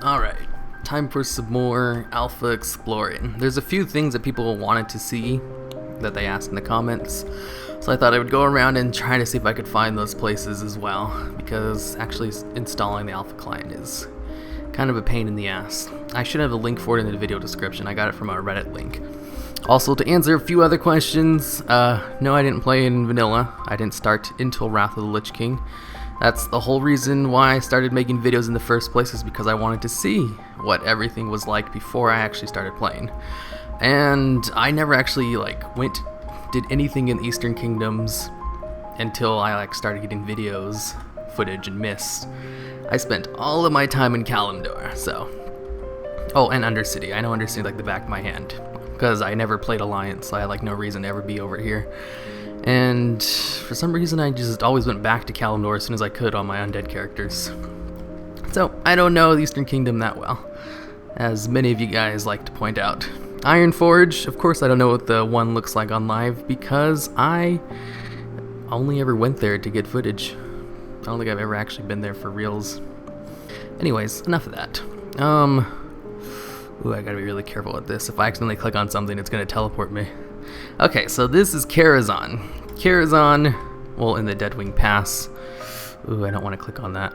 Alright, time for some more alpha exploring. There's a few things that people wanted to see that they asked in the comments, so I thought I would go around and try to see if I could find those places as well, because actually installing the alpha client is kind of a pain in the ass. I should have a link for it in the video description. I got it from a Reddit link. Also, to answer a few other questions, no, I didn't play in vanilla. I didn't start until Wrath of the Lich King. That's the whole reason why I started making videos in the first place, is because I wanted to see what everything was like before I actually started playing. And I never actually did anything in the Eastern Kingdoms until I started getting videos, footage, and mist. I spent all of my time in Kalimdor, so. Oh, and Undercity. I know Undercity like the back of my hand, because I never played Alliance, so I had no reason to ever be over here. And for some reason I just always went back to Kalimdor as soon as I could on my undead characters. So I don't know the Eastern Kingdom that well, as many of you guys like to point out. Ironforge, of course I don't know what the one looks like on live, because I only ever went there to get footage. I don't think I've ever actually been there for reals. Anyways, enough of that. Ooh, I gotta be really careful with this. If I accidentally click on something, it's gonna teleport me. Okay, so this is Karazhan. Karazhan, well, in the Deadwing Pass. Ooh, I don't want to click on that.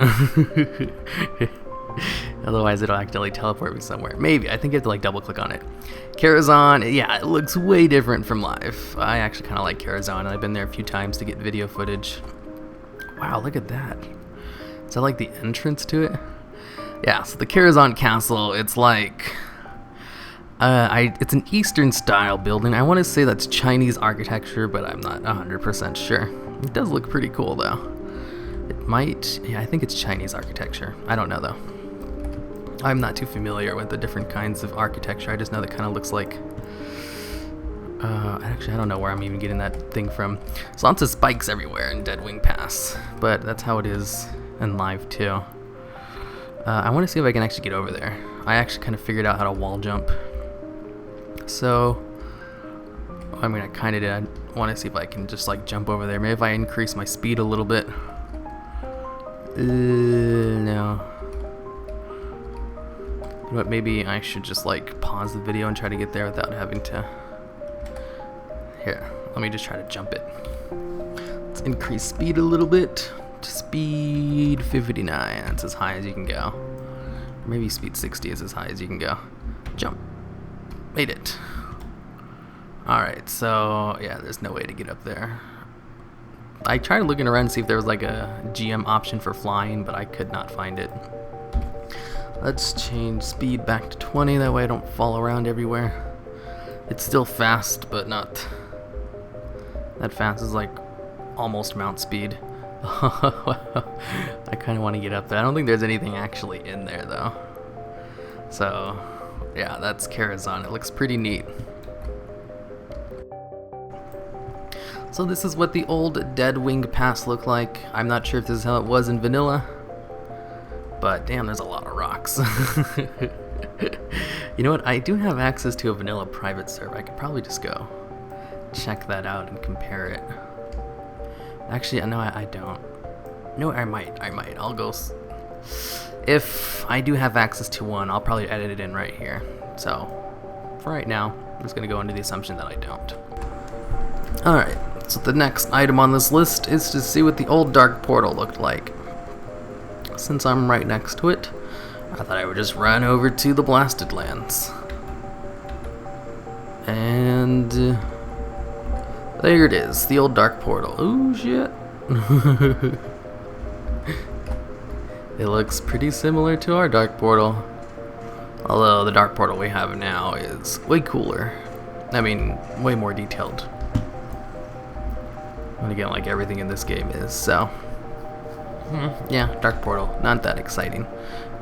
Otherwise, it'll accidentally teleport me somewhere. Maybe, I think you have to double click on it. Karazhan, yeah, it looks way different from live. I actually kind of like Karazhan. I've been there a few times to get video footage. Wow, look at that. Is that the entrance to it? Yeah, so the Karazhan Castle, it's it's an Eastern style building. I want to say that's Chinese architecture, but I'm not 100% sure. It does look pretty cool though. It might, yeah, I think it's Chinese architecture. I don't know though. I'm not too familiar with the different kinds of architecture. I just know that kind of looks like, actually I don't know where I'm even getting that thing from. There's lots of spikes everywhere in Deadwing Pass, but that's how it is in live too. I want to see if I can actually get over there. I actually kind of figured out how to wall jump. So, I mean, I kind of did. I want to see if I can just jump over there. Maybe if I increase my speed a little bit. No. You know what, maybe I should just pause the video and try to get there without having to. Here, let me just try to jump it. Let's increase speed a little bit. To speed 59, that's as high as you can go. Or maybe speed 60 is as high as you can go. Jump. Made it. Alright, so yeah, there's no way to get up there. I tried looking around to see if there was a GM option for flying, but I could not find it. Let's change speed back to 20, that way I don't fall around everywhere. It's still fast, but not that fast. Is almost mount speed. I kind of want to get up there. I don't think there's anything actually in there though. So yeah, that's Karazhan. It looks pretty neat. So this is what the old Deadwing Pass looked like. I'm not sure if this is how it was in vanilla, but damn, there's a lot of rocks. You know what? I do have access to a vanilla private server. I could probably just go check that out and compare it. Actually, no, I don't. No, I might. I'll go. If I do have access to one, I'll probably edit it in right here. So, for right now, I'm just going to go into the assumption that I don't. Alright, so the next item on this list is to see what the old Dark Portal looked like. Since I'm right next to it, I thought I would just run over to the Blasted Lands. And there it is, the old Dark Portal. Ooh, shit. It looks pretty similar to our Dark Portal. Although the Dark Portal we have now is way cooler. I mean, way more detailed. And again, everything in this game is, so. Yeah, Dark Portal, not that exciting.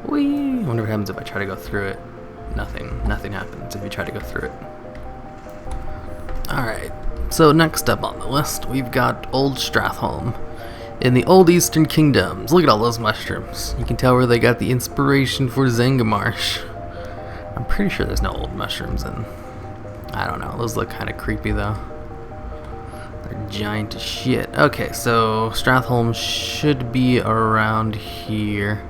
Whee! I wonder what happens if I try to go through it. Nothing happens if you try to go through it. Alright, so next up on the list, we've got Old Stratholme. In the old Eastern Kingdoms. Look at all those mushrooms. You can tell where they got the inspiration for Zangamarsh. I'm pretty sure there's no old mushrooms in. I don't know, those look kind of creepy though. They're giant as shit. Okay, so Stratholme should be around here.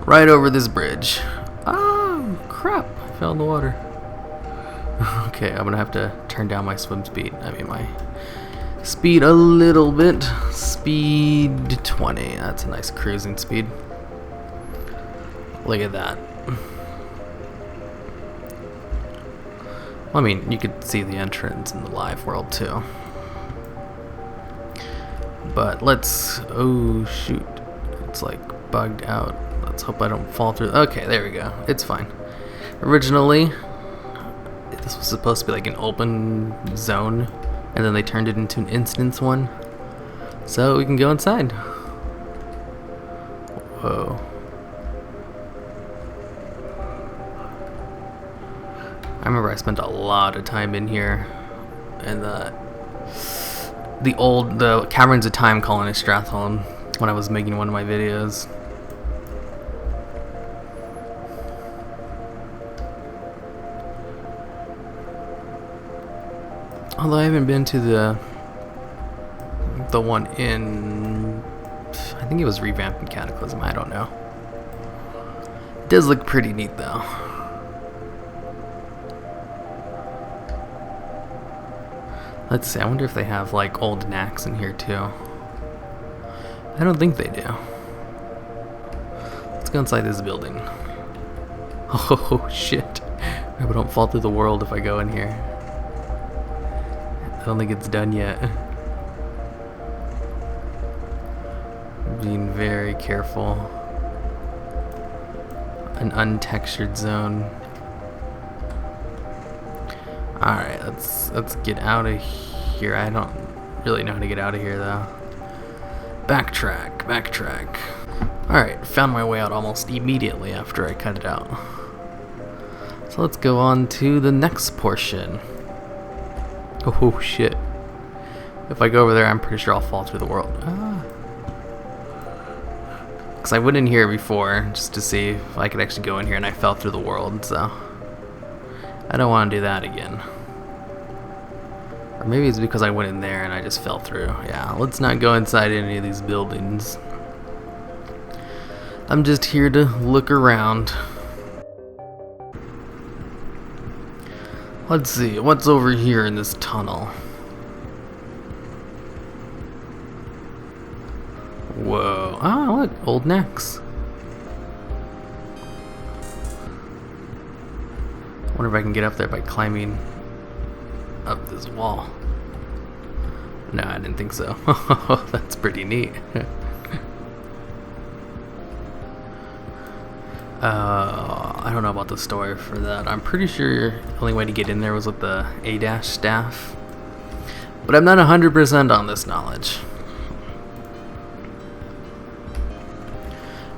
Right over this bridge. Oh, crap. I fell in the water. Okay, I'm gonna have to turn down my swim speed. I mean, my speed a little bit. Speed 20. That's a nice cruising speed. Look at that. I mean, you could see the entrance in the live world too. But let's... Oh, shoot. It's like bugged out. Let's hope I don't fall through. Okay, there we go. It's fine. Originally, this was supposed to be like an open zone, and then they turned it into an instance one. So we can go inside. Whoa. I remember I spent a lot of time in here, and the Caverns of Time colony Stratholme when I was making one of my videos. Although I haven't been to the one in, I think it was revamped in Cataclysm, I don't know. It does look pretty neat though. Let's see, I wonder if they have like old Naxx in here too. I don't think they do. Let's go inside this building. Oh shit. I hope I don't fall through the world if I go in here. I don't think it's done yet. Being very careful. An untextured zone. Alright, let's get out of here. I don't really know how to get out of here though. Backtrack. Alright, found my way out almost immediately after I cut it out. So let's go on to the next portion. Oh shit. If I go over there, I'm pretty sure I'll fall through the world. Because I went in here before just to see if I could actually go in here, and I fell through the world, so I don't want to do that again. Or maybe it's because I went in there and I just fell through. Yeah, let's not go inside any of these buildings. I'm just here to look around. Let's see, what's over here in this tunnel? Whoa. Oh, look, old Naxx. I wonder if I can get up there by climbing up this wall. No, I didn't think so. That's pretty neat. I don't know about the story for that. I'm pretty sure the only way to get in there was with the A- staff. But I'm not 100% on this knowledge.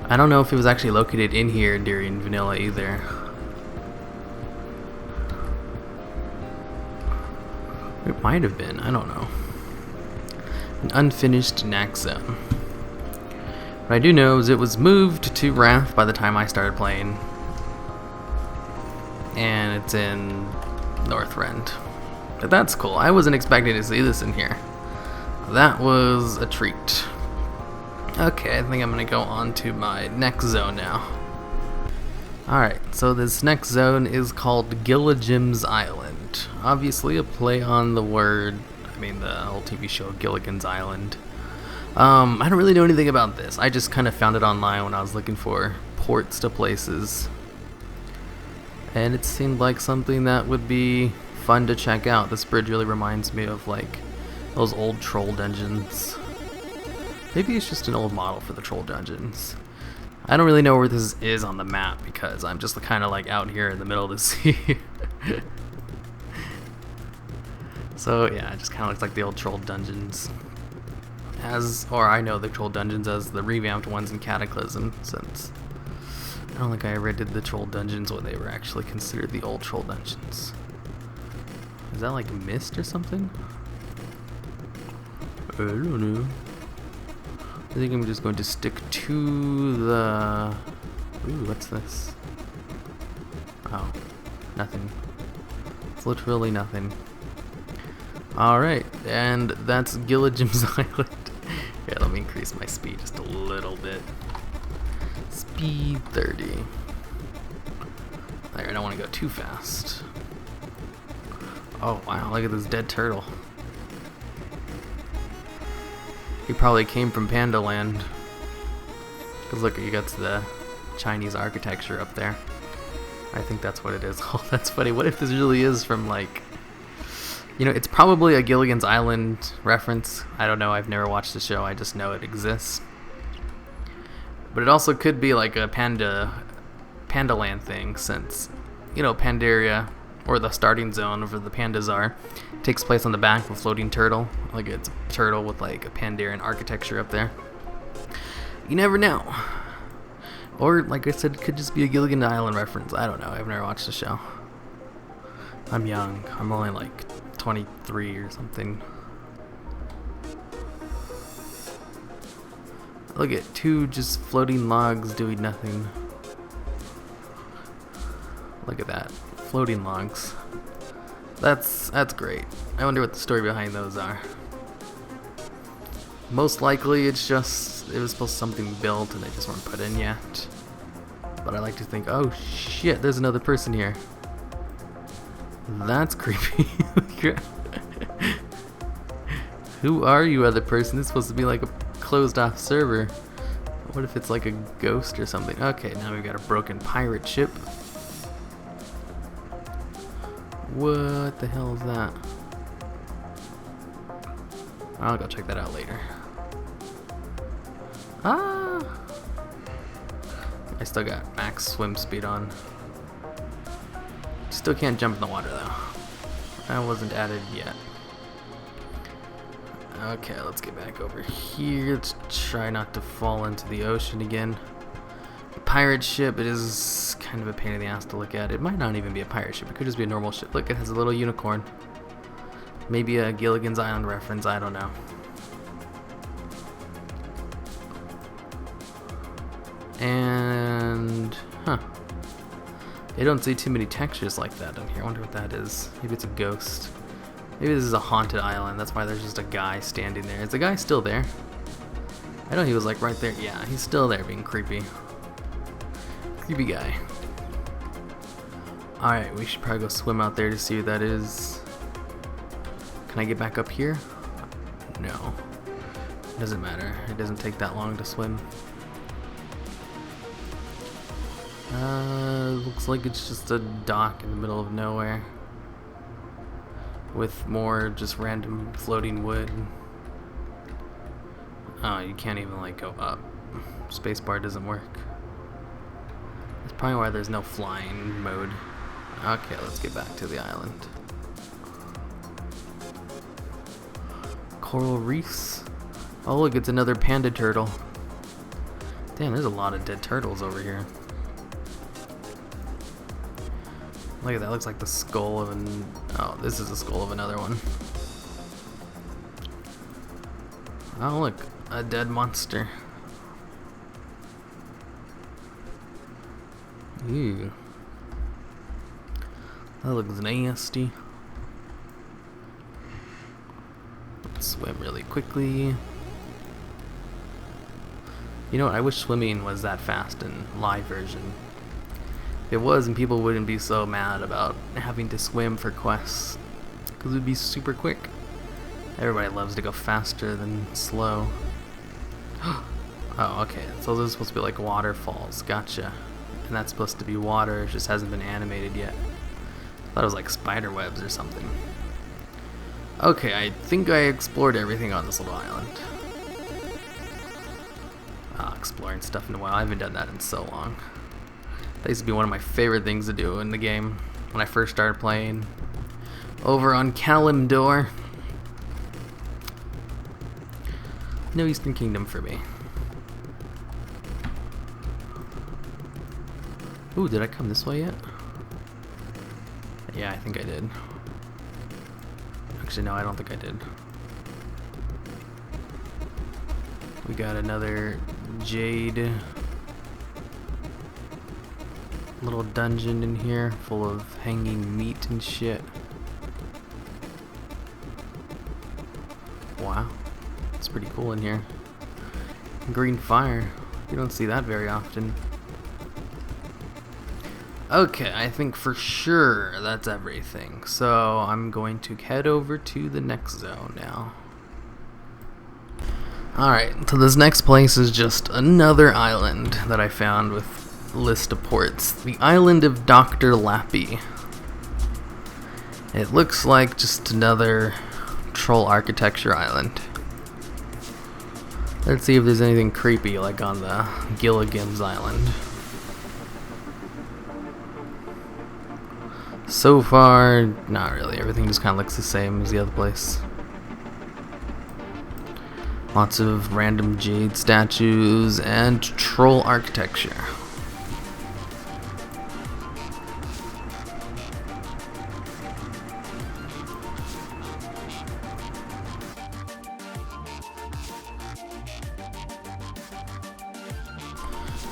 I don't know if it was actually located in here during vanilla either. It might have been, I don't know. An unfinished Naxx zone. What I do know is it was moved to Wrath by the time I started playing. And it's in Northrend. But that's cool. I wasn't expecting to see this in here. That was a treat. Okay, I think I'm gonna go on to my next zone now. Alright, so this next zone is called Gilijim's Island. Obviously a play on the word, the whole TV show Gilligan's Island. I don't really know anything about this. I just kind of found it online when I was looking for ports to places. And it seemed like something that would be fun to check out. This bridge really reminds me of like those old troll dungeons. Maybe it's just an old model for the troll dungeons. I don't really know where this is on the map because I'm just kind of like out here in the middle of the sea. So yeah, it just kind of looks like the old troll dungeons. Or I know the troll dungeons as the revamped ones in Cataclysm, since I don't think I ever did the troll dungeons when they were actually considered the old troll dungeons. Is that like mist or something? I don't know. I think I'm just going to stick to the... Ooh, what's this? Oh, nothing. It's literally nothing. Alright, and that's Gilijim's Island. Yeah, let me increase my speed just a little bit. Speed 30. There, I don't want to go too fast. Oh wow, look at this dead turtle. He probably came from Panda Land. Because look, you got the Chinese architecture up there. I think that's what it is. Oh, that's funny. What if this really is from, like... You know, it's probably a Gilligan's Island reference. I don't know. I've never watched the show. I just know it exists. But it also could be like a Panda Land thing, since, you know, Pandaria, or the starting zone where the pandas are, takes place on the back of a floating turtle. Like, it's a turtle with, like, a Pandarian architecture up there. You never know. Or, like I said, it could just be a Gilligan Island reference. I don't know. I've never watched the show. I'm young. I'm only, like, 23 or something. Look at two just floating logs doing nothing. Look at that. Floating logs. That's great. I wonder what the story behind those are. Most likely it's just, it was supposed to something built and they just weren't put in yet. But I like to think, oh shit, there's another person here. That's creepy. Who are you, other person? This is supposed to be like a closed off server. What if it's like a ghost or something? Okay, now we've got a broken pirate ship. What the hell is that? I'll go check that out later. Ah! I still got max swim speed on. Still can't jump in the water though. That wasn't added yet. Okay, let's get back over here. Let's try not to fall into the ocean again. Pirate ship, it is kind of a pain in the ass to look at. It might not even be a pirate ship. It could just be a normal ship. Look, it has a little unicorn. Maybe a Gilligan's Island reference, I don't know. And, I don't see too many textures like that down here. I wonder what that is. Maybe it's a ghost. Maybe this is a haunted island. That's why there's just a guy standing there. Is the guy still there? I know he was like right there. Yeah, he's still there being creepy. Creepy guy. Alright, we should probably go swim out there to see what that is. Can I get back up here? No. Doesn't matter. It doesn't take that long to swim. Looks like it's just a dock in the middle of nowhere. With more just random floating wood. Oh, you can't even like go up. Spacebar doesn't work. That's probably why there's no flying mode. Okay, let's get back to the island. Coral reefs. Oh look, it's another panda turtle. Damn, there's a lot of dead turtles over here. Look at that, looks like the skull of an... Oh, this is the skull of another one. Oh look, a dead monster. Ew. That looks nasty. Let's swim really quickly. You know what, I wish swimming was that fast in live version. If it was, and people wouldn't be so mad about having to swim for quests. Because it would be super quick. Everybody loves to go faster than slow. Oh, okay. So this is supposed to be like waterfalls. Gotcha. And that's supposed to be water. It just hasn't been animated yet. I thought it was like spider webs or something. Okay, I think I explored everything on this little island. Exploring stuff in a while. I haven't done that in so long. That used to be one of my favorite things to do in the game when I first started playing. Over on Kalimdor. No Eastern Kingdom for me. Ooh, did I come this way yet? Yeah, I think I did. Actually, no, I don't think I did. We got another jade little dungeon in here full of hanging meat and shit. Wow, it's pretty cool in here. Green fire, you don't see that very often. Okay, I think for sure that's everything. So I'm going to head over to the next zone now. Alright, so this next place is just another island that I found with a list of ports. The Island of Doctor Lapidis. It looks like just another troll architecture island. Let's see if there's anything creepy like on the Gilligim's island. So far, not really. Everything just kind of looks the same as the other place. Lots of random jade statues and troll architecture.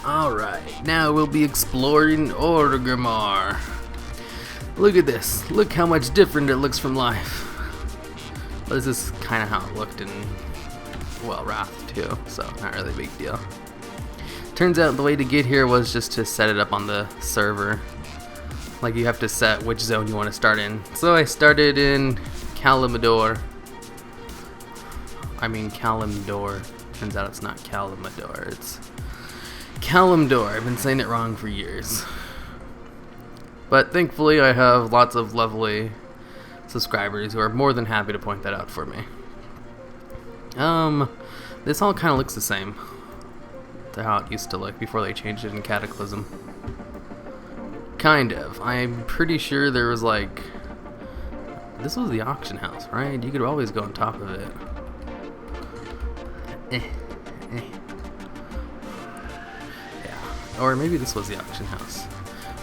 Alright, now we'll be exploring Orgrimmar. Look at this. Look how much different it looks from life. But this is kind of how it looked in, well, Wrath too, so not really a big deal. Turns out the way to get here was just to set it up on the server. Like, you have to set which zone you want to start in. So I started in Kalimdor. Turns out it's not Kalimdor, it's Kalimdor. I've been saying it wrong for years. But thankfully I have lots of lovely subscribers who are more than happy to point that out for me. This all kind of looks the same to how it used to look before they changed it in Cataclysm. Kind of. I'm pretty sure there was like... This was the auction house, right? You could always go on top of it. Yeah. Or maybe this was the auction house.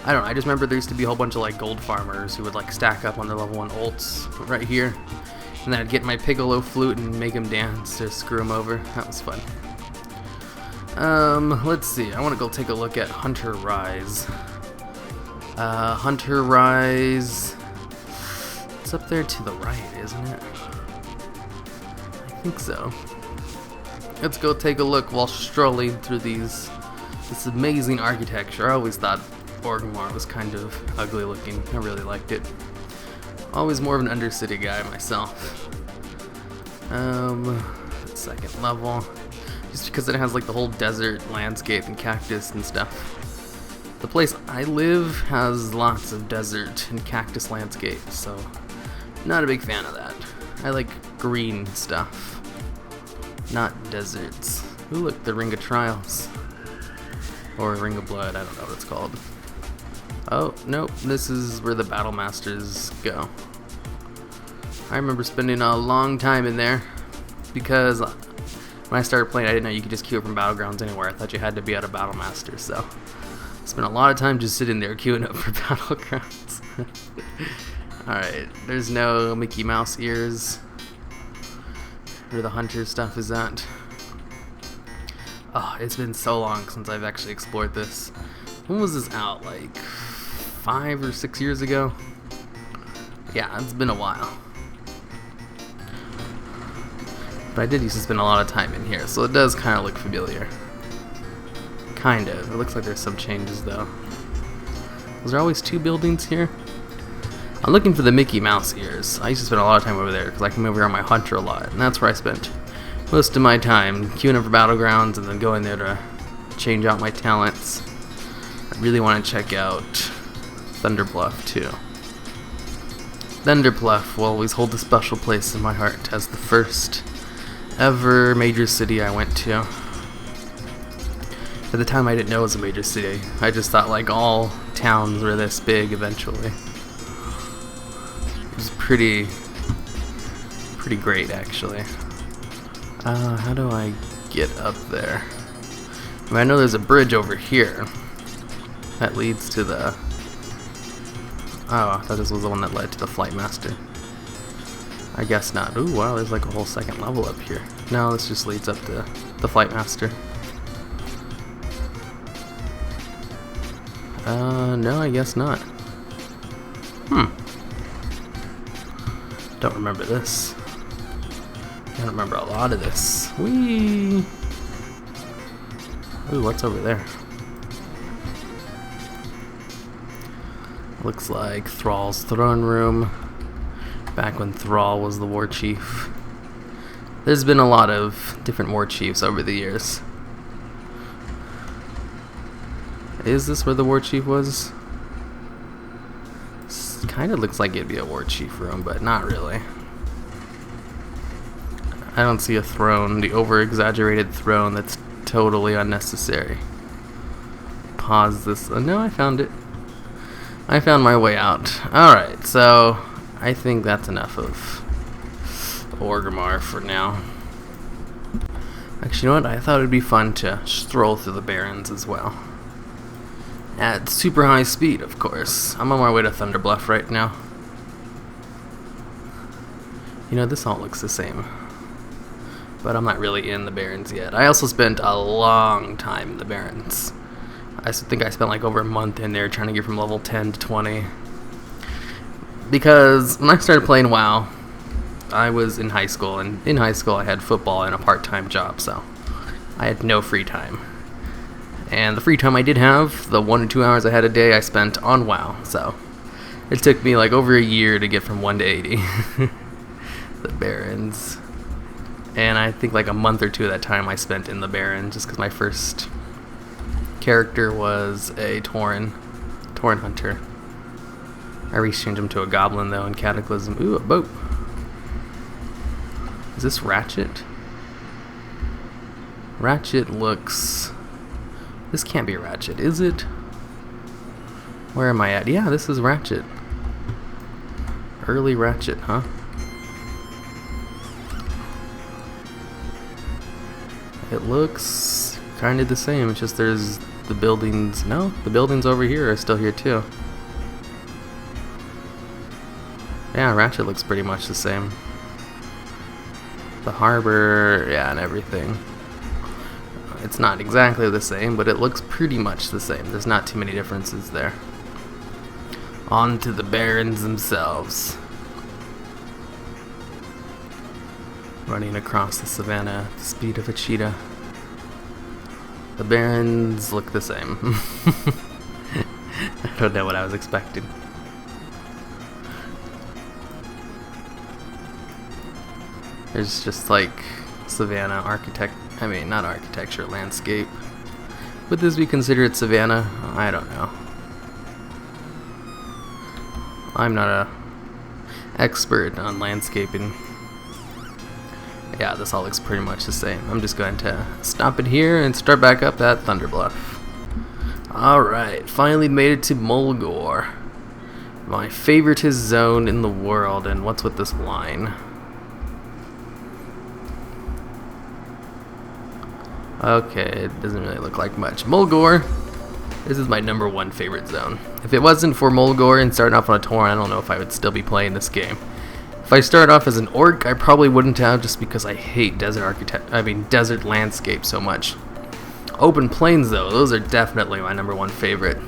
I don't know, I just remember there used to be a whole bunch of like gold farmers who would like stack up on their level 1 ults right here. And then I'd get my piccolo flute and make them dance to screw them over. That was fun. Let's see, I want to go take a look at Hunter Rise. Hunter Rise... It's up there to the right, isn't it? I think so. Let's go take a look while strolling through this amazing architecture. I always thought Orgrimmar was kind of ugly looking. I really liked it. Always more of an Undercity guy myself. Second level. Just because it has like the whole desert landscape and cactus and stuff. The place I live has lots of desert and cactus landscapes, so not a big fan of that. I like green stuff, not deserts. Ooh, look, the Ring of Trials. Or Ring of Blood, I don't know what it's called. Oh, nope, this is where the Battle Masters go. I remember spending a long time in there because when I started playing I didn't know you could just queue up from Battlegrounds anywhere. I thought you had to be at a Battle Master, so I spent a lot of time just sitting there queuing up for Battlegrounds. Alright, there's no Mickey Mouse ears. Where the hunter stuff is at. Oh, it's been so long since I've actually explored this. When was this out? Like 5 or 6 years ago? Yeah, it's been a while. But I did used to spend a lot of time in here, so it does kind of look familiar. Kind of. It looks like there's some changes though. Was there always 2 buildings here? I'm looking for the Mickey Mouse ears. I used to spend a lot of time over there because I come over here on my hunter a lot, and that's where I spent most of my time queuing up for Battlegrounds and then going there to change out my talents. I really want to check out Thunder Bluff too. Thunder Bluff will always hold a special place in my heart as the first ever major city I went to. At the time I didn't know it was a major city. I just thought like all towns were this big eventually. It was pretty great actually. How do I get up there? I mean, I know there's a bridge over here that leads to the... Oh, I thought this was the one that led to the Flight Master. I guess not. Ooh, wow, there's like a whole second level up here. No, this just leads up to the Flight Master. No, I guess not. Don't remember this. I don't remember a lot of this. Whee! Ooh, what's over there? Looks like Thrall's throne room. Back when Thrall was the war chief. There's been a lot of different war chiefs over the years. Is this where the war chief was? Kind of looks like it'd be a war chief room, but not really. I don't see a throne, the over-exaggerated throne that's totally unnecessary. Pause this. Oh, no, I found it. I found my way out. Alright, so I think that's enough of Orgrimmar for now. Actually, you know what? I thought it'd be fun to stroll through the Barrens as well. At super high speed, of course. I'm on my way to Thunder Bluff right now. You know, this all looks the same. But I'm not really in the Barrens yet. I also spent a long time in the Barrens. I think I spent like over a month in there trying to get from level 10 to 20. Because when I started playing WoW, I was in high school, and in high school I had football and a part-time job, so I had no free time. And the free time I did have, the 1 to 2 hours I had a day, I spent on WoW, so it took me like over a year to get from 1 to 80. The Barrens. And I think like a month or two of that time I spent in the Barrens, just because my first character was a Tauren hunter. I rechanged him to a goblin though in Cataclysm. Ooh, a boat. Is this Ratchet? Ratchet looks... This can't be Ratchet, is it? Where am I at? Yeah, this is Ratchet. Early Ratchet, huh? It looks kind of the same, it's just there's the buildings. No, the buildings over here are still here too. Yeah, Ratchet looks pretty much the same. The harbor, yeah, and everything. It's not exactly the same, but it looks pretty much the same. There's not too many differences there. On to the Barrens themselves. Running across the savannah at the speed of a cheetah. The Barrens look the same. I don't know what I was expecting. There's just like savannah not architecture, landscape. Would this be considered savannah? I don't know. I'm not a expert on landscaping. Yeah, this all looks pretty much the same. I'm just going to stop it here and start back up at Thunder Bluff. Alright, finally made it to Mulgore. My favoritist zone in the world, and what's with this line? Okay, it doesn't really look like much. Mulgore, this is my #1 favorite zone. If it wasn't for Mulgore and starting off on a Tauren, I don't know if I would still be playing this game. If I started off as an orc, I probably wouldn't have, just because I hate desert landscape so much. Open plains though, those are definitely my #1 favorite.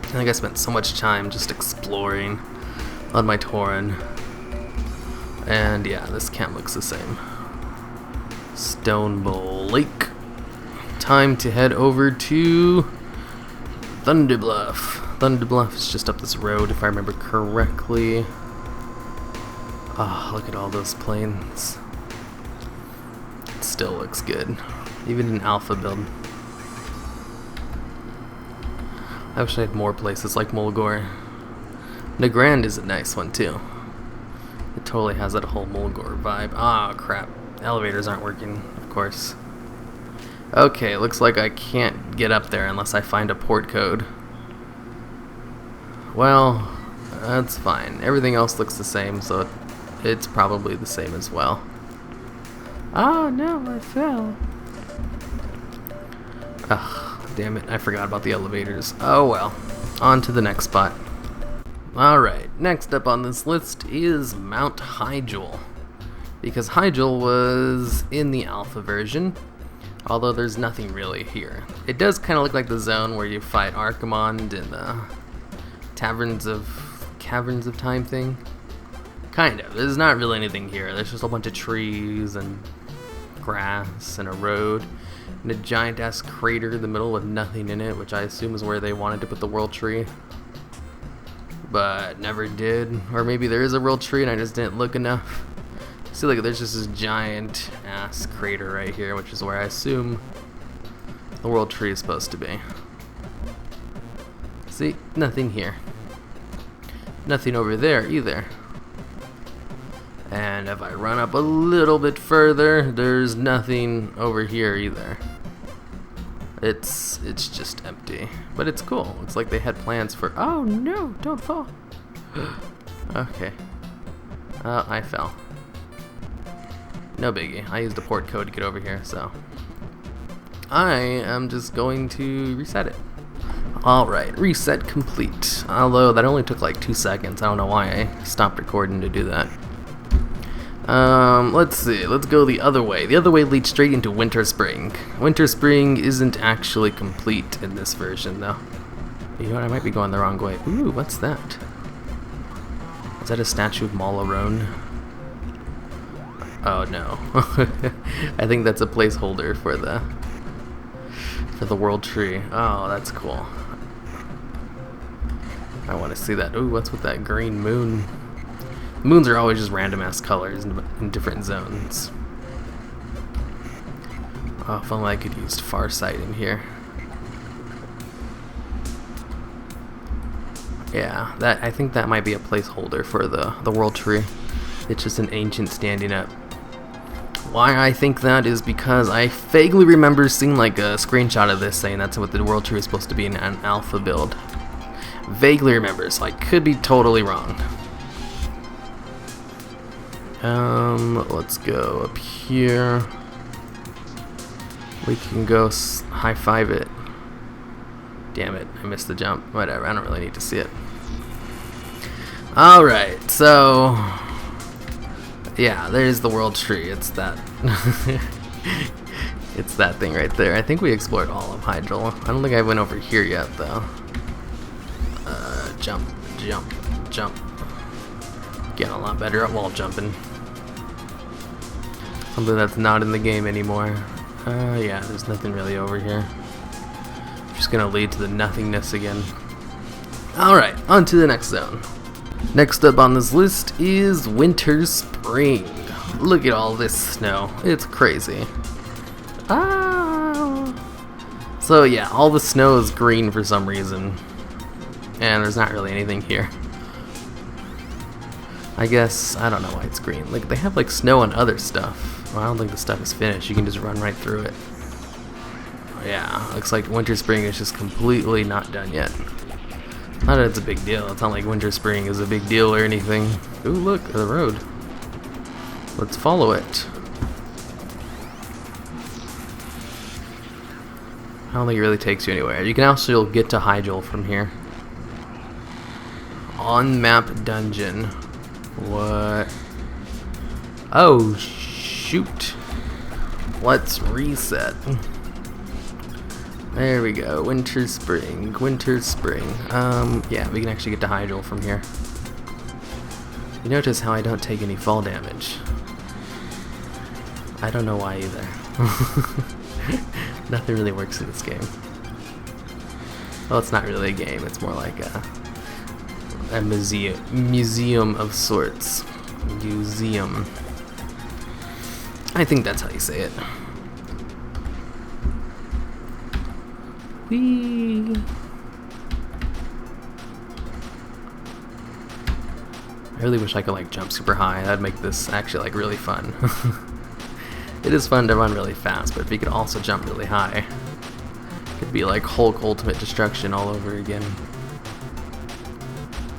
I think I spent so much time just exploring on my Tauren. And yeah, this camp looks the same. Stone Bowl Lake. Time to head over to Thunder Bluff. Thunder Bluff is just up this road if I remember correctly. Ah, look at all those plains. It still looks good, even in alpha build. I wish I had more places like Mulgore. Nagrand is a nice one too. It totally has that whole Mulgore vibe. Ah, crap. Elevators aren't working, of course. Okay, looks like I can't get up there unless I find a port code. Well, that's fine. Everything else looks the same, so it's probably the same as well. Oh no, I fell. Ugh, damn it, I forgot about the elevators. Oh well, on to the next spot. Alright, next up on this list is Mount Hyjal. Because Hyjal was in the alpha version, although there's nothing really here. It does kind of look like the zone where you fight Archimonde in the Caverns of Time thing. Kind of. There's not really anything here. There's just a bunch of trees and grass and a road and a giant ass crater in the middle with nothing in it, which I assume is where they wanted to put the world tree. but never did. Or maybe there is a world tree and I just didn't look enough. See, look, there's just this giant ass crater right here, which is where I assume the world tree is supposed to be. See, nothing here. Nothing over there either. And if I run up a little bit further, there's nothing over here either. It's just empty, but it's cool. Looks like they had plans for. Oh no! Don't fall. Okay. I fell. No biggie. I used a port code to get over here, so I am just going to reset it. Alright, reset complete. Although that only took like 2 seconds. I don't know why I stopped recording to do that. Let's see. Let's go the other way. The other way leads straight into Winterspring. Winterspring isn't actually complete in this version, though. You know what? I might be going the wrong way. Ooh, what's that? Is that a statue of Malarone? Oh no. I think that's a placeholder for the world tree. Oh, that's cool. I want to see that. Ooh, what's with that green moon? Moons are always just random ass colors in different zones. Oh, if only I could use Farsight in here. Yeah, I think that might be a placeholder for the world tree. It's just an ancient standing up. Why I think that is because I vaguely remember seeing like a screenshot of this saying that's what the world tree is supposed to be in an alpha build. Vaguely remember, so I could be totally wrong. Let's go up here. We can go high five it. Damn it, I missed the jump. Whatever, I don't really need to see it. Alright, so yeah, there's the world tree. It's that it's that thing right there. I think we explored all of Hyjal. I don't think I went over here yet though. Jump, jump, jump. Getting a lot better at wall jumping. Something that's not in the game anymore. Yeah, there's nothing really over here. Just gonna lead to the nothingness again. Alright, on to the next zone. Next up on this list is Winterspring. Look at all this snow. It's crazy. Ah! So yeah, all the snow is green for some reason. And there's not really anything here. I guess, I don't know why it's green. Like, they have like snow on other stuff. Well, I don't think the stuff is finished. You can just run right through it. Yeah, looks like Winterspring is just completely not done yet. Not that it's a big deal. It's not like Winterspring is a big deal or anything. Ooh, look, the road. Let's follow it. I don't think it really takes you anywhere. You can also get to Hyjal from here. On-map dungeon. What? Oh, shoot. Let's reset. There we go. Winterspring. Winterspring. Yeah, we can actually get to Hyjal from here. You notice how I don't take any fall damage. I don't know why either. Nothing really works in this game. Well, it's not really a game. It's more like a museum of sorts. Museum. I think that's how you say it. Whee! I really wish I could like jump super high. That'd make this actually like really fun. It is fun to run really fast, but if you could also jump really high, it could be like Hulk Ultimate Destruction all over again.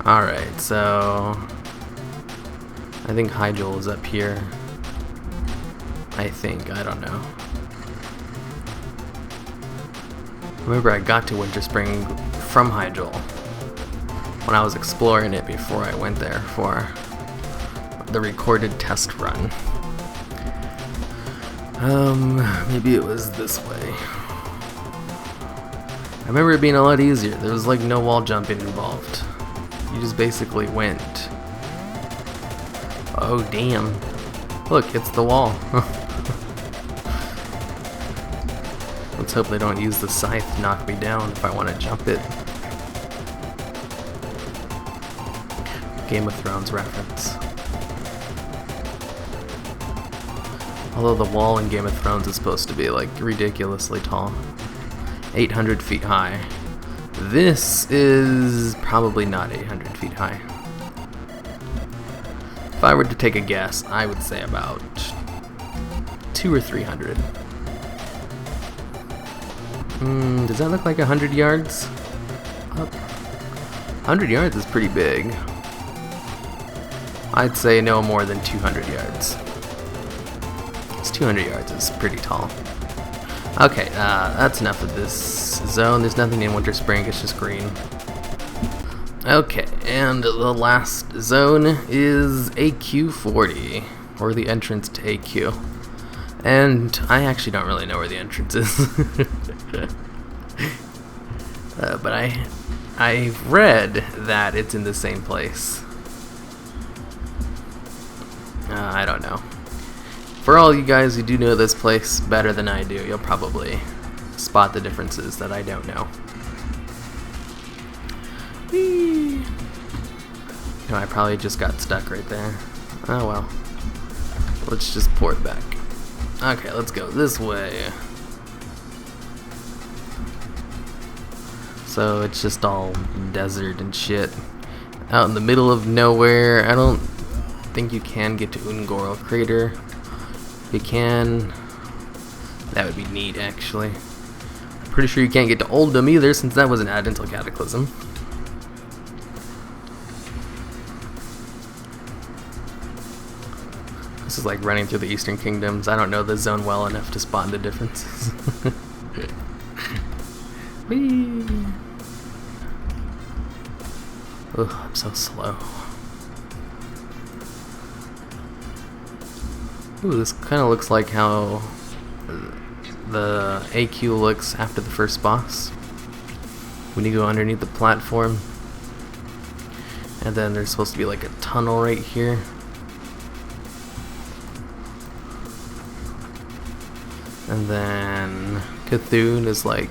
Alright, so I think Hyjal is up here. I think, I don't know. Remember, I got to Winterspring from Hyjal when I was exploring it before I went there for the recorded test run. Maybe it was this way. I remember it being a lot easier. There was like no wall jumping involved. You just basically went. Oh damn. Look, it's the wall. Let's hope they don't use the scythe to knock me down if I want to jump it. Game of Thrones reference. Although the wall in Game of Thrones is supposed to be like ridiculously tall. 800 feet high. This is probably not 800 feet high. If I were to take a guess, I would say about 200 or 300. Does that look like 100 yards? 100 yards is pretty big. I'd say no more than 200 yards. 200 yards is pretty tall. Okay, that's enough of this zone. There's nothing in Winterspring, it's just green. Okay, and the last zone is AQ40, or the entrance to AQ. And I actually don't really know where the entrance is. But I've read that it's in the same place. I don't know. For all you guys who do know this place better than I do, you'll probably spot the differences that I don't know. Whee! No, I probably just got stuck right there. Oh well. Let's just port back. Okay, let's go this way. So it's just all desert and shit. Out in the middle of nowhere. I don't think you can get to Mulgore Crater. If you can, that would be neat actually. I'm pretty sure you can't get to Oldham either since that wasn't added until Cataclysm. This is like running through the Eastern Kingdoms. I don't know the zone well enough to spot the differences. Whee! Ugh, I'm so slow. Ooh, this kind of looks like how the AQ looks after the first boss. When you go underneath the platform. And then there's supposed to be like a tunnel right here. And then Cthulhu is like...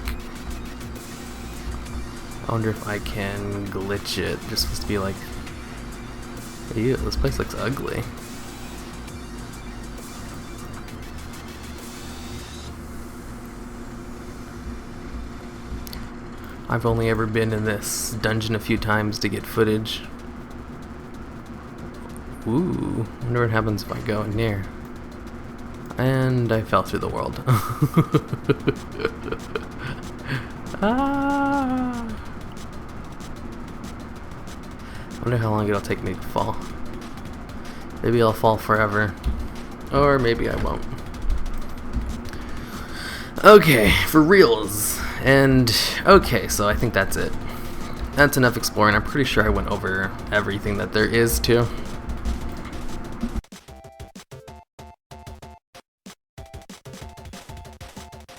I wonder if I can glitch it. There's supposed to be like... Ew, this place looks ugly. I've only ever been in this dungeon a few times to get footage. Ooh, wonder what happens if I go in there. And I fell through the world. Ah! Wonder how long it'll take me to fall. Maybe I'll fall forever. Or maybe I won't. Okay, for reals. And, okay, so I think that's it. That's enough exploring. I'm pretty sure I went over everything that there is to.